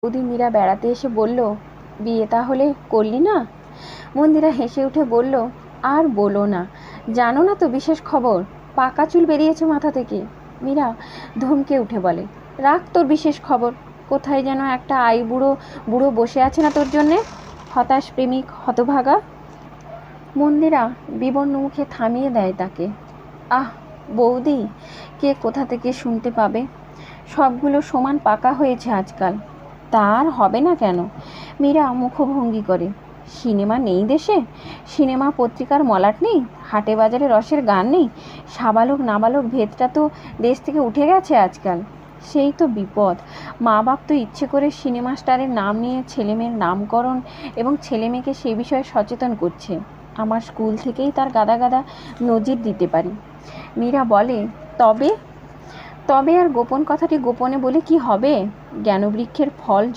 বৌদি মীরা বেড়াতে এসে বলল, বিয়ে তাহলে করলি না? মন্দিরা হেসে উঠে বলল, আর বলো না, জানো না তো বিশেষ খবর, পাকা চুল বেরিয়েছে মাথা থেকে। মীরা ধমকে উঠে বলে, রাখ তোর বিশেষ খবর, কোথায় যেন একটা বুড়ো বুড়ো বসে আছে না তোর জন্যে, হতাশ প্রেমিক হতভাগা। মন্দিরা বিবর্ণ মুখে থামিয়ে দেয় তাকে। আহ বৌদি, কে কোথা থেকে শুনতে পাবে, সবগুলো সমান পাকা হয়েছে আজকাল। তার হবে না কেন? মীরা মুখভঙ্গি করে। সিনেমা নেই দেশে? সিনেমা পত্রিকার মলাট নেই? হাটে বাজারে রসের গান নেই? সাবালক নাবালক ভেদটা তো দেশ থেকে উঠে গেছে আজকাল। সেই তো বিপদ। মা বাপ তো ইচ্ছে করে সিনেমা স্টারের নাম নিয়ে ছেলেমেয়ের নামকরণ এবং ছেলেমেয়েকে সে বিষয়ে সচেতন করছে। আমার স্কুল থেকেই তার গাদা গাদা নজির দিতে পারি। মীরা বলে, তবে তবে আর গোপন কথাটি গোপনে বলে কি হবে? জ্ঞানবৃক্ষের ফল